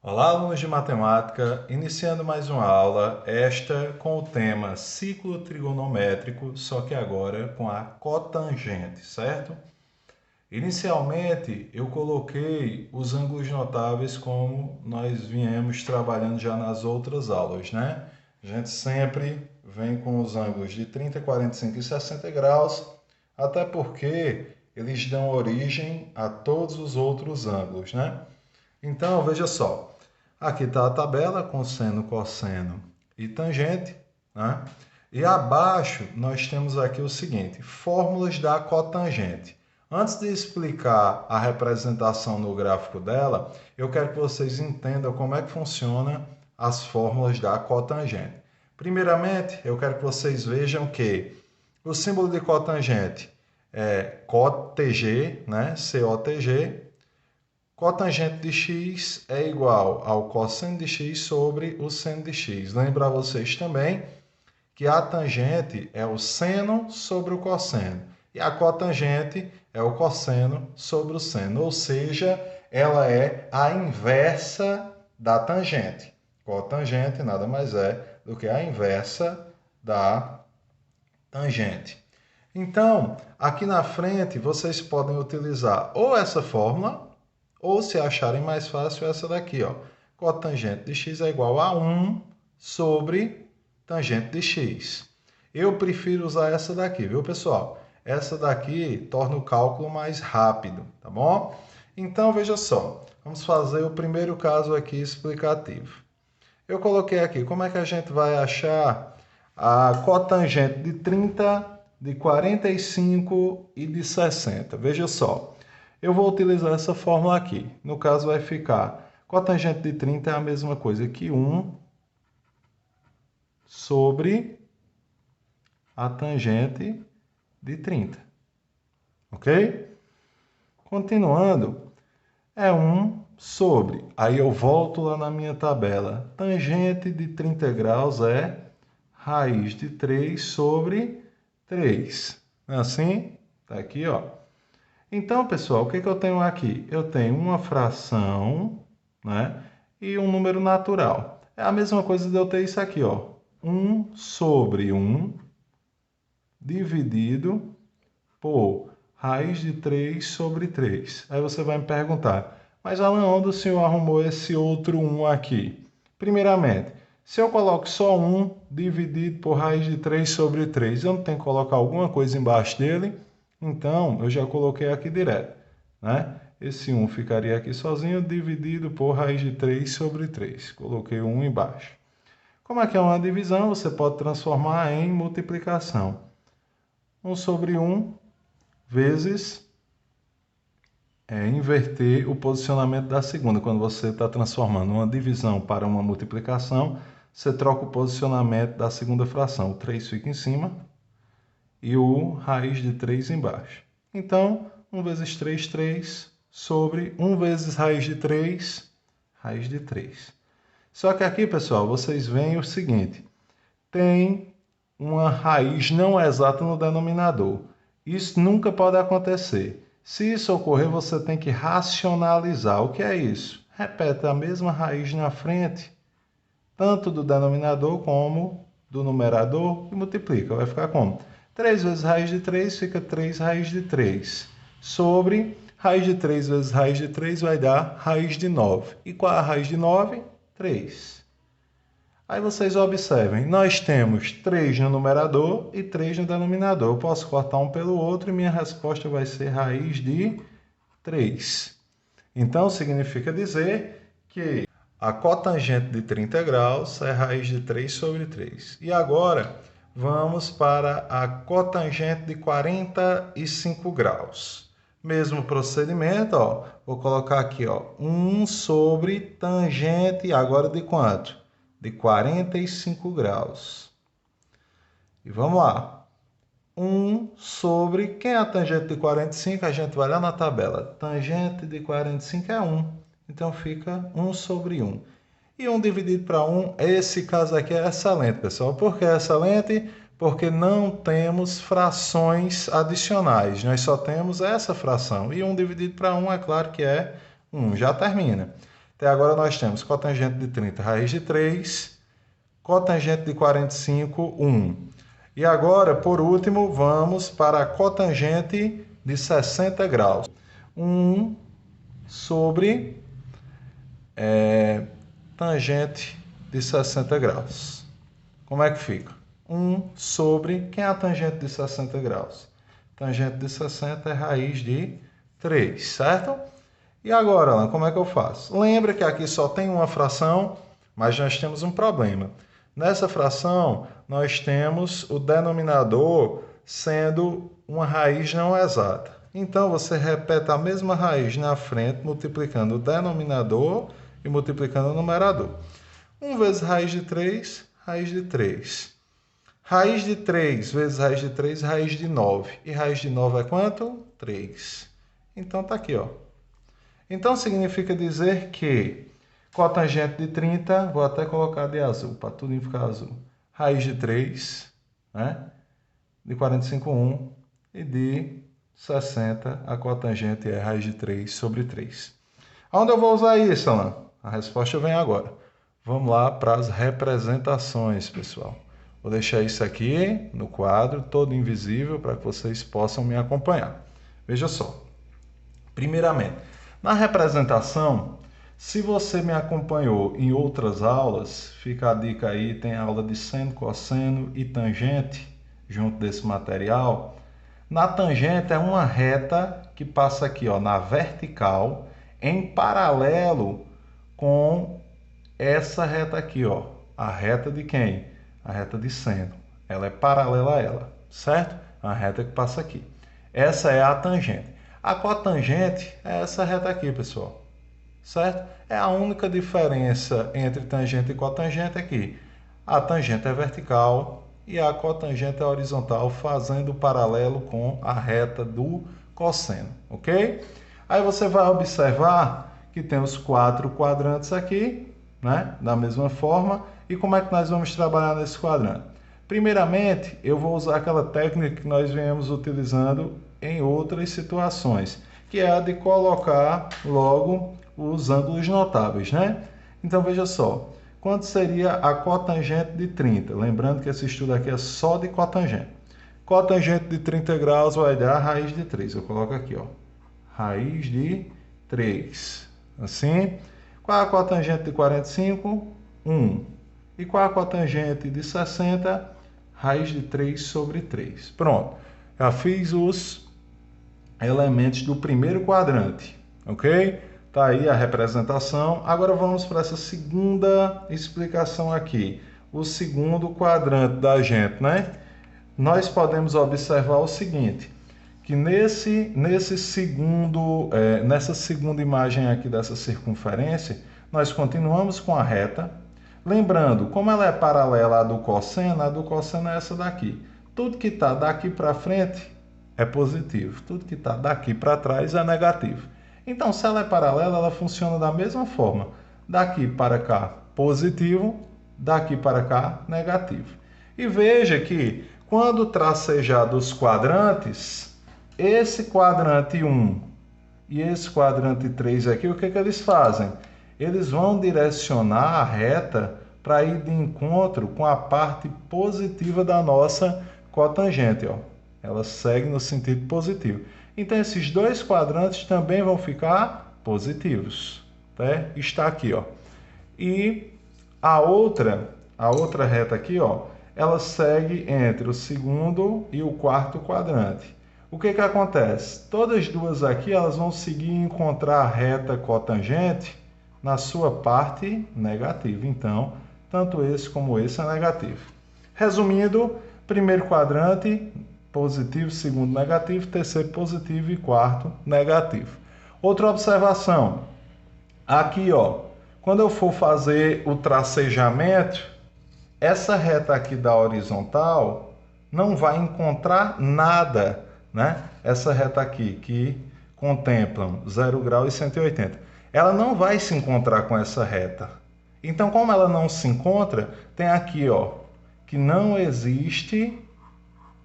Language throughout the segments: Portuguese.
Olá, alunos de matemática, iniciando mais uma aula, esta com o tema ciclo trigonométrico, só que agora com a cotangente, certo? Inicialmente, eu coloquei os ângulos notáveis como nós viemos trabalhando já nas outras aulas, né? A gente sempre vem com os ângulos de 30, 45 e 60 graus, até porque eles dão origem a todos os outros ângulos, né? Então, veja só. Aqui está a tabela com seno, cosseno e tangente, né? E abaixo nós temos aqui o seguinte, fórmulas da cotangente. Antes de explicar a representação no gráfico dela, eu quero que vocês entendam como é que funciona as fórmulas da cotangente. Primeiramente, eu quero que vocês vejam que o símbolo de cotangente é cotg, né? COTG. Cotangente de x é igual ao cosseno de x sobre o seno de x. Lembrar vocês também que a tangente é o seno sobre o cosseno e a cotangente é o cosseno sobre o seno, ou seja, ela é a inversa da tangente. Cotangente nada mais é do que a inversa da tangente. Então, aqui na frente, vocês podem utilizar ou essa fórmula, ou se acharem mais fácil, essa daqui, ó. Cotangente de x é igual a 1 sobre tangente de x. Eu prefiro usar essa daqui, viu, pessoal? Essa daqui torna o cálculo mais rápido, tá bom? Então, veja só. Vamos fazer o primeiro caso aqui explicativo. Eu coloquei aqui, como é que a gente vai achar a cotangente de 30, de 45 e de 60? Veja só. Eu vou utilizar essa fórmula aqui. No caso, vai ficar cotangente de 30 é a mesma coisa que 1 sobre a tangente de 30. Ok? Continuando, é 1 sobre. Aí eu volto lá na minha tabela. Tangente de 30 graus é raiz de 3 sobre 3. Não é assim? Está aqui, ó. Então, pessoal, o que eu tenho aqui? Eu tenho uma fração, né, e um número natural. É a mesma coisa de eu ter isso aqui, ó. 1 sobre 1 dividido por raiz de 3 sobre 3. Aí você vai me perguntar, mas Alan, onde o senhor arrumou esse outro 1 aqui? Primeiramente, se eu coloco só 1 dividido por raiz de 3 sobre 3, eu não tenho que colocar alguma coisa embaixo dele? Então, eu já coloquei aqui direto, né? Esse 1 ficaria aqui sozinho, dividido por raiz de 3 sobre 3. Coloquei o 1 embaixo. Como aqui é uma divisão, você pode transformar em multiplicação. 1 sobre 1 vezes inverter o posicionamento da segunda. Quando você está transformando uma divisão para uma multiplicação, você troca o posicionamento da segunda fração. O 3 fica em cima e o raiz de 3 embaixo. Então, 1 vezes 3, 3, sobre 1 vezes raiz de 3, raiz de 3. Só que aqui, pessoal, vocês veem o seguinte, tem uma raiz não exata no denominador. Isso nunca pode acontecer. Se isso ocorrer, você tem que racionalizar. O que é isso? Repete a mesma raiz na frente, tanto do denominador como do numerador, e multiplica. Vai ficar como? 3 vezes raiz de 3 fica 3 raiz de 3. Sobre raiz de 3 vezes raiz de 3 vai dar raiz de 9. E qual é a raiz de 9? 3. Aí vocês observem, nós temos 3 no numerador e 3 no denominador. Eu posso cortar um pelo outro e minha resposta vai ser raiz de 3. Então, significa dizer que a cotangente de 30 graus é raiz de 3 sobre 3. E agora, vamos para a cotangente de 45 graus. Mesmo procedimento, ó, vou colocar aqui, ó, 1 sobre tangente, agora de quanto? De 45 graus. E vamos lá. 1 sobre... Quem é a tangente de 45? A gente vai lá na tabela. Tangente de 45 é 1. Então fica 1 sobre 1. E 1 dividido para 1, esse caso aqui é excelente, pessoal. Por que é excelente? Porque não temos frações adicionais. Nós só temos essa fração. E 1 dividido para 1, é claro que é 1. Já termina. Até agora nós temos cotangente de 30, raiz de 3, cotangente de 45, 1. E agora, por último, vamos para a cotangente de 60 graus. 1 sobre tangente de 60 graus. Como é que fica? 1 sobre... Quem é a tangente de 60 graus? Tangente de 60 é raiz de 3, certo? E agora, Alan, como é que eu faço? Lembra que aqui só tem uma fração, mas nós temos um problema. Nessa fração, nós temos o denominador sendo uma raiz não exata. Então, você repete a mesma raiz na frente, multiplicando o denominador e multiplicando o numerador. 1 vezes raiz de 3, raiz de 3. Raiz de 3 vezes raiz de 3, raiz de 9. E raiz de 9 é quanto? 3. Então, está aqui, ó. Então, significa dizer que cotangente de 30, vou até colocar de azul, para tudo ficar azul. Raiz de 3, né? De 45, 1. E de 60, a cotangente é raiz de 3 sobre 3. Onde eu vou usar isso, Alan? A resposta vem agora. Vamos lá para as representações, pessoal. Vou deixar isso aqui no quadro, todo invisível, para que vocês possam me acompanhar. Veja só. Primeiramente, na representação, se você me acompanhou em outras aulas, fica a dica aí, tem aula de seno, cosseno e tangente junto desse material. Na tangente é uma reta que passa aqui, ó, na vertical, em paralelo com essa reta aqui, ó. A reta de quem? A reta de seno. Ela é paralela a ela, certo? A reta que passa aqui. Essa é a tangente. A cotangente é essa reta aqui, pessoal. Certo? É a única diferença entre tangente e cotangente aqui. A tangente é vertical e a cotangente é horizontal, fazendo paralelo com a reta do cosseno, ok? Aí você vai observar que tem os 4 quadrantes aqui, né? Da mesma forma. E como é que nós vamos trabalhar nesse quadrante? Primeiramente, eu vou usar aquela técnica que nós viemos utilizando em outras situações, que é a de colocar logo os ângulos notáveis, né? Então, veja só. Quanto seria a cotangente de 30? Lembrando que esse estudo aqui é só de cotangente. Cotangente de 30 graus vai dar raiz de 3. Eu coloco aqui, ó. Raiz de 3. Assim. Qual é a cotangente de 45? 1. E qual é a cotangente de 60? Raiz de 3 sobre 3. Pronto. Já fiz os elementos do primeiro quadrante. Ok? Está aí a representação. Agora vamos para essa segunda explicação aqui. O segundo quadrante da gente, né? Nós podemos observar o seguinte, que nessa segunda imagem aqui dessa circunferência, nós continuamos com a reta. Lembrando, como ela é paralela à do cosseno, a do cosseno é essa daqui. Tudo que está daqui para frente é positivo. Tudo que está daqui para trás é negativo. Então, se ela é paralela, ela funciona da mesma forma. Daqui para cá, positivo. Daqui para cá, negativo. E veja que, quando tracejado os quadrantes, esse quadrante 1 e esse quadrante 3 aqui, o que eles fazem? Eles vão direcionar a reta para ir de encontro com a parte positiva da nossa cotangente, ó. Ela segue no sentido positivo. Então, esses dois quadrantes também vão ficar positivos. Tá? Está aqui, ó. E a outra reta aqui, ó, ela segue entre o segundo e o quarto quadrante. O que acontece? Todas as duas aqui, elas vão seguir e encontrar a reta cotangente na sua parte negativa. Então, tanto esse como esse é negativo. Resumindo, primeiro quadrante positivo, segundo negativo, terceiro positivo e quarto negativo. Outra observação. Aqui, ó, quando eu for fazer o tracejamento, essa reta aqui da horizontal não vai encontrar nada, né? Essa reta aqui que contemplam 0 grau e 180. Ela não vai se encontrar com essa reta. Então, como ela não se encontra, tem aqui, ó, que não existe,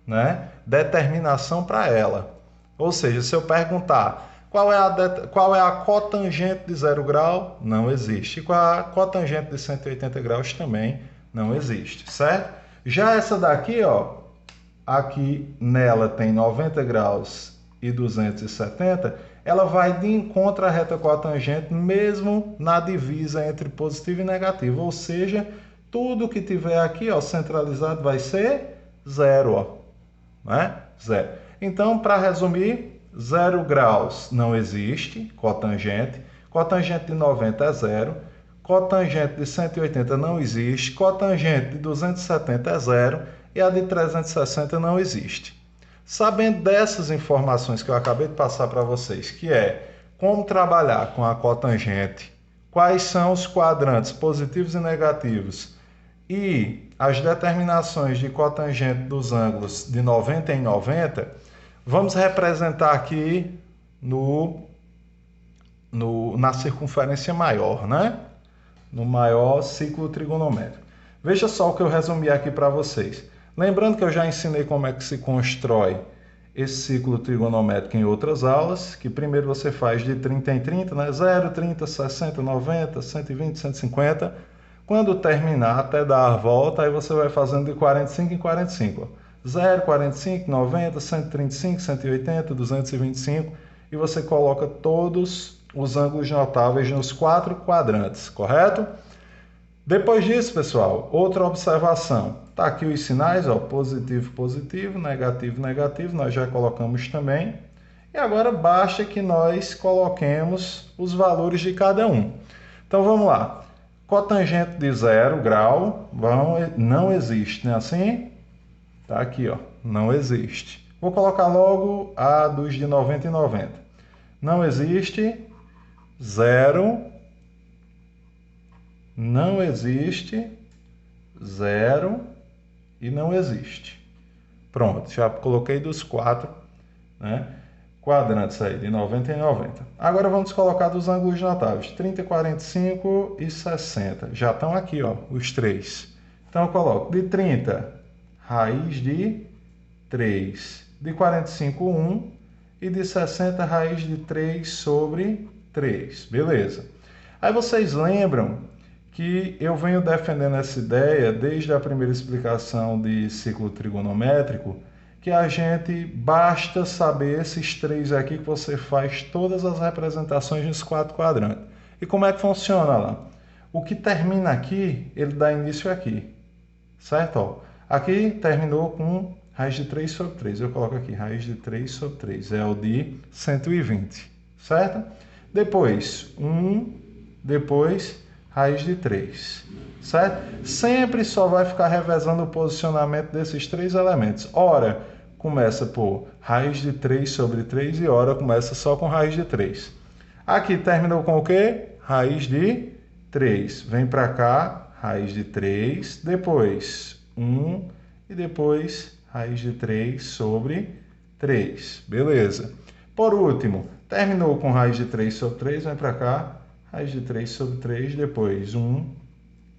né, determinação para ela. Ou seja, se eu perguntar Qual é a cotangente de 0 grau? Não existe. Qual é a cotangente de 180 graus? Também não existe, certo? Já essa daqui, ó, aqui nela tem 90 graus e 270, ela vai de encontro à reta cotangente mesmo na divisa entre positivo e negativo, ou seja, tudo que tiver aqui, ó, centralizado vai ser zero, ó, né? Zero. Então, para resumir, 0 graus não existe, cotangente. Cotangente de 90 é zero. Cotangente de 180 não existe. Cotangente de 270 é zero. E a de 360 não existe. Sabendo dessas informações que eu acabei de passar para vocês, que é como trabalhar com a cotangente, quais são os quadrantes positivos e negativos e as determinações de cotangente dos ângulos de 90 em 90, vamos representar aqui na circunferência maior, né? No maior ciclo trigonométrico. Veja só o que eu resumi aqui para vocês. Lembrando que eu já ensinei como é que se constrói esse ciclo trigonométrico em outras aulas, que primeiro você faz de 30 em 30, né? 0, 30, 60, 90, 120, 150. Quando terminar, até dar a volta, aí você vai fazendo de 45 em 45. 0, 45, 90, 135, 180, 225. E você coloca todos os ângulos notáveis nos 4 quadrantes, correto? Depois disso, pessoal, outra observação. Está aqui os sinais, ó, positivo, positivo, negativo, negativo, nós já colocamos também. E agora basta que nós coloquemos os valores de cada um. Então vamos lá. Cotangente de 0 grau não existe, não é assim? Está aqui, ó, não existe. Vou colocar logo a dos de 90 e 90. Não existe, 0, não existe, 0 e não existe. Pronto, já coloquei dos 4, né, quadrantes aí, de 90 em 90. Agora vamos colocar dos ângulos notáveis, 30, 45 e 60. Já estão aqui, ó, os 3. Então eu coloco de 30, raiz de 3. De 45, 1. E de 60, raiz de 3 sobre 3. Beleza. Aí vocês lembram que eu venho defendendo essa ideia desde a primeira explicação de ciclo trigonométrico, que a gente basta saber esses 3 aqui que você faz todas as representações nos 4 quadrantes. E como é que funciona lá? O que termina aqui, ele dá início aqui, certo? Ó, aqui terminou com raiz de 3 sobre 3. Eu coloco aqui, raiz de 3 sobre 3. É o de 120, certo? Depois, 1, depois raiz de 3, certo? Sempre só vai ficar revezando o posicionamento desses 3 elementos. Ora, começa por raiz de 3 sobre 3 e ora começa só com raiz de 3. Aqui terminou com o quê? Raiz de 3. Vem para cá, raiz de 3, depois 1 e depois raiz de 3 sobre 3. Beleza. Por último, terminou com raiz de 3 sobre 3, vem para cá, raiz de 3 sobre 3, depois 1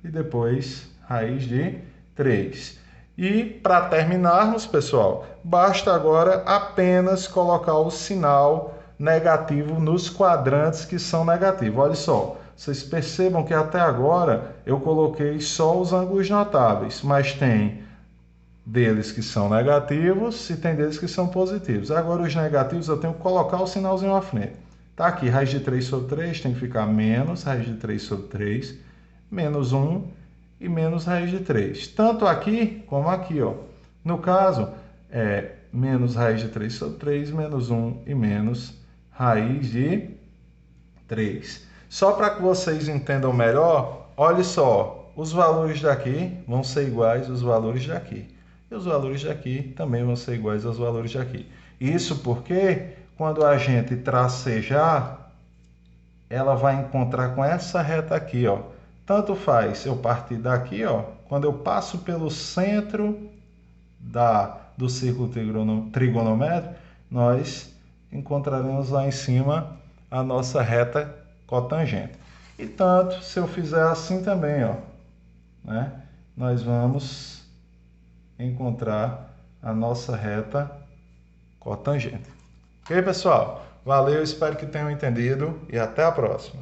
e depois raiz de 3. E para terminarmos, pessoal, basta agora apenas colocar o sinal negativo nos quadrantes que são negativos. Olha só, vocês percebam que até agora eu coloquei só os ângulos notáveis, mas tem deles que são negativos e tem deles que são positivos. Agora os negativos eu tenho que colocar o sinalzinho à frente. Tá aqui, raiz de 3 sobre 3 tem que ficar menos raiz de 3 sobre 3, menos 1 e menos raiz de 3. Tanto aqui como aqui, ó. No caso, é menos raiz de 3 sobre 3, menos 1 e menos raiz de 3. Só para que vocês entendam melhor, olha só, os valores daqui vão ser iguais aos valores daqui. E os valores daqui também vão ser iguais aos valores daqui. Isso porque quando a gente tracejar, ela vai encontrar com essa reta aqui, ó. Tanto faz eu partir daqui, ó, quando eu passo pelo centro do círculo trigonométrico, nós encontraremos lá em cima a nossa reta cotangente. E tanto se eu fizer assim também, ó, né, nós vamos encontrar a nossa reta cotangente. Ok, pessoal? Valeu, espero que tenham entendido e até a próxima.